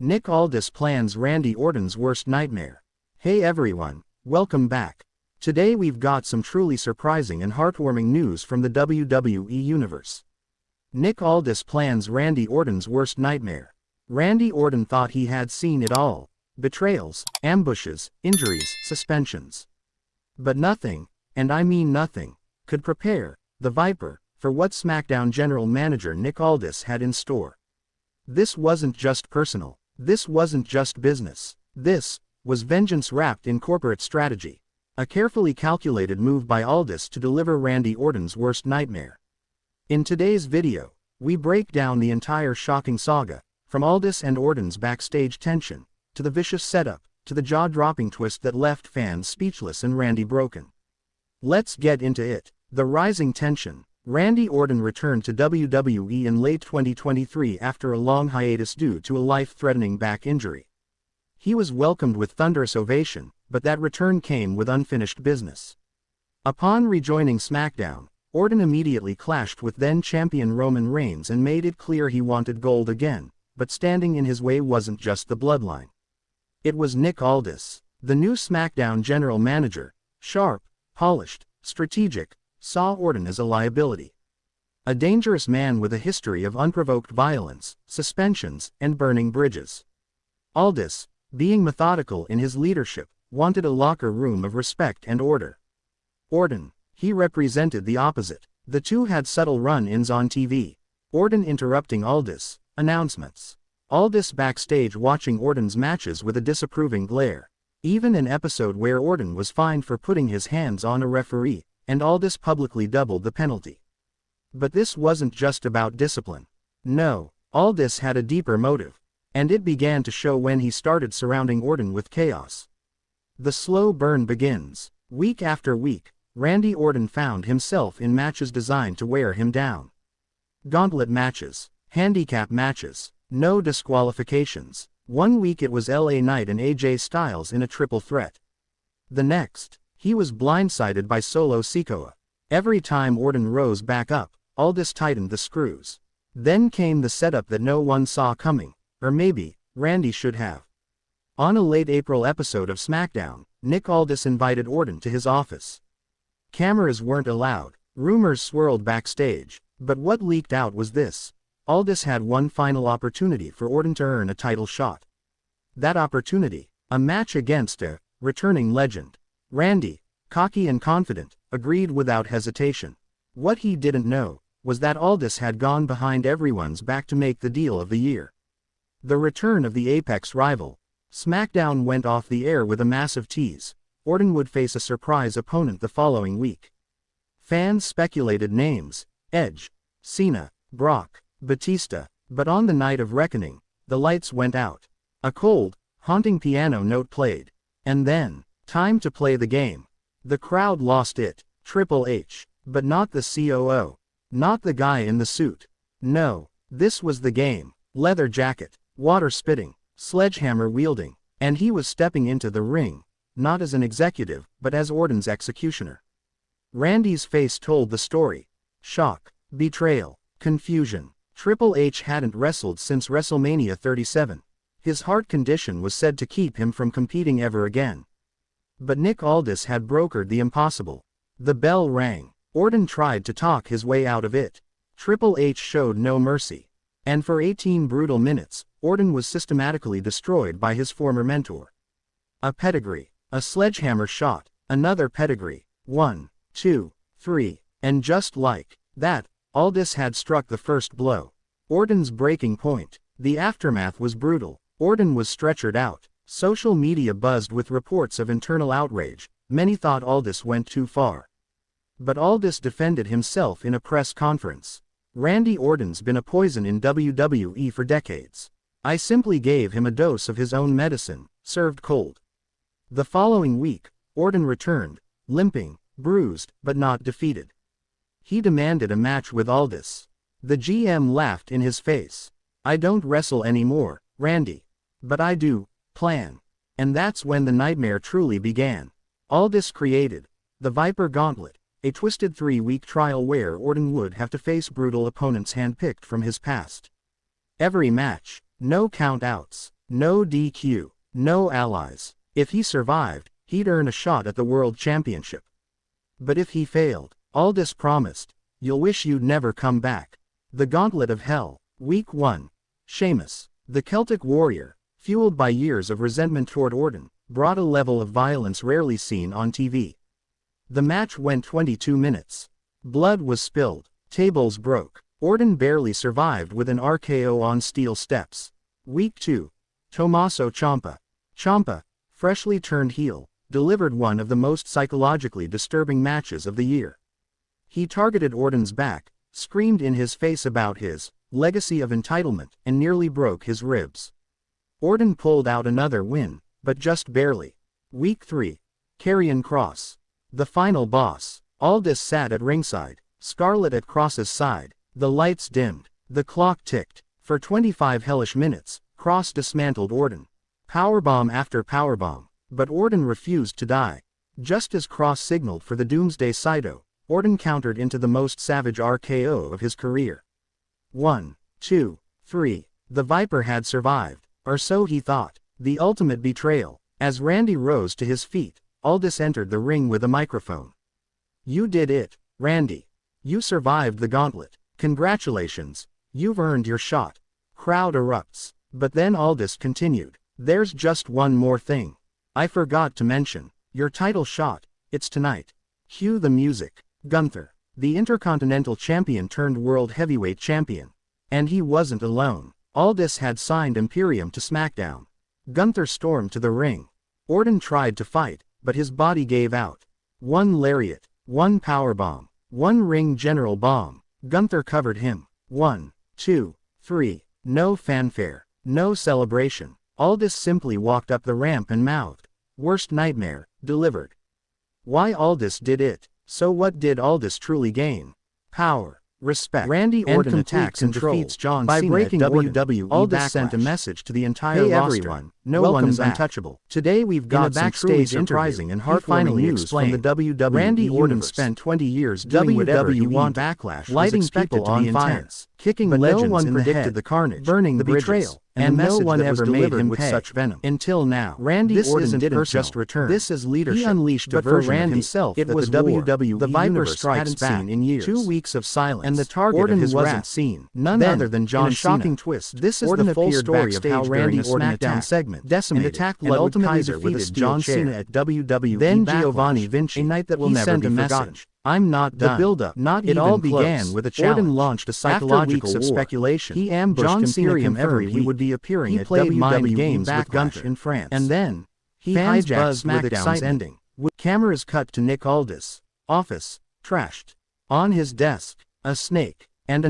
Nick Aldis plans Randy Orton's worst nightmare. Hey everyone, welcome back. Today we've got some truly surprising and heartwarming news from the WWE Universe. Nick Aldis plans Randy Orton's worst nightmare. Randy Orton thought he had seen it all. Betrayals, ambushes, injuries, suspensions. But nothing, and I mean nothing, could prepare the Viper for what SmackDown General Manager Nick Aldis had in store. This wasn't just personal. This wasn't just business. This was vengeance wrapped in corporate strategy. A carefully calculated move by Aldis to deliver Randy Orton's worst nightmare. In today's video, we break down the entire shocking saga, from Aldis and Orton's backstage tension, to the vicious setup, to the jaw-dropping twist that left fans speechless and Randy broken. Let's get into it. The rising tension. Randy Orton returned to WWE in late 2023 after a long hiatus due to a life-threatening back injury. He was welcomed with thunderous ovation, but that return came with unfinished business. Upon rejoining SmackDown, Orton immediately clashed with then-champion Roman Reigns and made it clear he wanted gold again, but standing in his way wasn't just the bloodline. It was Nick Aldis, the new SmackDown general manager, sharp, polished, strategic, saw Orton as a liability. A dangerous man with a history of unprovoked violence, suspensions, and burning bridges. Aldis, being methodical in his leadership, wanted a locker room of respect and order. Orton, he represented the opposite. The two had subtle run-ins on TV. Orton interrupting Aldis, announcements. Aldis backstage watching Orton's matches with a disapproving glare. Even an episode where Orton was fined for putting his hands on a referee, and Aldis publicly doubled the penalty. But this wasn't just about discipline. No, Aldis had a deeper motive. And it began to show when he started surrounding Orton with chaos. The slow burn begins. Week after week, Randy Orton found himself in matches designed to wear him down. Gauntlet matches, handicap matches, no disqualifications. One week it was LA Knight and AJ Styles in a triple threat. The next, he was blindsided by Solo Sikoa. Every time Orton rose back up, Aldis tightened the screws. Then came the setup that no one saw coming, or maybe, Randy should have. On a late April episode of SmackDown, Nick Aldis invited Orton to his office. Cameras weren't allowed, rumors swirled backstage, but what leaked out was this. Aldis had one final opportunity for Orton to earn a title shot. That opportunity, a match against a returning legend. Randy, cocky and confident, agreed without hesitation. What he didn't know was that Aldis had gone behind everyone's back to make the deal of the year. The return of the Apex rival. SmackDown went off the air with a massive tease. Orton would face a surprise opponent the following week. Fans speculated names: Edge, Cena, Brock, Batista, but on the night of reckoning, the lights went out. A cold, haunting piano note played. And then, time to play the game. The crowd lost it. Triple H. But not the COO. Not the guy in the suit. No, this was the game. Leather jacket, water spitting, sledgehammer wielding, and he was stepping into the ring, not as an executive, but as Orton's executioner. Randy's face told the story. Shock, betrayal, confusion. Triple H hadn't wrestled since WrestleMania 37. His heart condition was said to keep him from competing ever again. But Nick Aldis had brokered the impossible. The bell rang. Orton tried to talk his way out of it. Triple H showed no mercy. And for 18 brutal minutes, Orton was systematically destroyed by his former mentor. A pedigree, a sledgehammer shot, another pedigree, 1, 2, 3, and just like that, Aldis had struck the first blow. Orton's breaking point. The aftermath was brutal. Orton was stretchered out. Social media buzzed with reports of internal outrage. Many thought Aldis went too far. But Aldis defended himself in a press conference. Randy Orton's been a poison in WWE for decades. I simply gave him a dose of his own medicine, served cold. The following week, Orton returned, limping, bruised, but not defeated. He demanded a match with Aldis. The GM laughed in his face. I don't wrestle anymore, Randy. But I do, plan. And that's when the nightmare truly began. Aldis created the Viper Gauntlet, a twisted 3-week trial where Orton would have to face brutal opponents handpicked from his past. Every match, no count-outs, No DQ, no allies. If he survived, he'd earn a shot at the World Championship. But if he failed, Aldis promised, "You'll wish you'd never come back." The Gauntlet of Hell, Week 1. Sheamus, the Celtic warrior, fueled by years of resentment toward Orton, brought a level of violence rarely seen on TV. The match went 22 minutes. Blood was spilled, tables broke. Orton barely survived with an RKO on steel steps. Week 2. Tommaso Ciampa. Ciampa, freshly turned heel, delivered one of the most psychologically disturbing matches of the year. He targeted Orton's back, screamed in his face about his legacy of entitlement, and nearly broke his ribs. Orton pulled out another win, but just barely. Week 3. Karrion Kross. The final boss. Aldis sat at ringside, Scarlett at Kross's side. The lights dimmed. The clock ticked. For 25 hellish minutes, Kross dismantled Orton. Powerbomb after powerbomb. But Orton refused to die. Just as Kross signaled for the Doomsday Saito, Orton countered into the most savage RKO of his career. 1, 2, 3. The Viper had survived, or so he thought. The ultimate betrayal. As Randy rose to his feet, Aldis entered the ring with a microphone. "You did it, Randy. You survived the gauntlet. Congratulations. You've earned your shot." Crowd erupts. But then Aldis continued, "There's just one more thing. I forgot to mention. Your title shot. It's tonight." Cue the music. Gunther, the Intercontinental Champion turned World Heavyweight Champion. And he wasn't alone. Aldis had signed Imperium to SmackDown. Gunther stormed to the ring. Orton tried to fight, but his body gave out. One lariat, one powerbomb, one ring general bomb. Gunther covered him. 1, 2, 3. No fanfare, no celebration. Aldis simply walked up the ramp and mouthed, "Worst nightmare, delivered." Why Aldis did it. So what did Aldis truly gain? Power, respect, Randy Orton attacks and defeats John Cena by breaking WWE. Aldis sent a message to the entire roster. Everyone, no one is untouchable. Today we've got some truly surprising and heartwarming news from the WWE. Randy Orton spent 20 years doing whatever he wanted. Backlash lighting people on fire, kicking legends in the head, the carnage, burning the betrayal, and no one ever made him with such venom. Until now, Randy Orton didn't just return. This is leadership. He unleashed a version of himself that the WWE Universe hadn't seen in years. 2 weeks of silence, and the target of his wasn't seen. None other than John Cena. In a shocking twist, this is the full story of how Randy Orton SmackDown segment decimated and ultimately defeated John Cena at WWE. Then Giovanni Vinci, a night that will never be forgotten. "I'm not done." The build-up, not even close. It all began with a challenge. Orton launched a psychological war. Speculation. He ambushed John Imperium every week. He would be appearing at WWE games with Gunther in France. And then, he hijacked SmackDown's ending. With cameras cut to Nick Aldis' office, trashed. On his desk, a snake, and a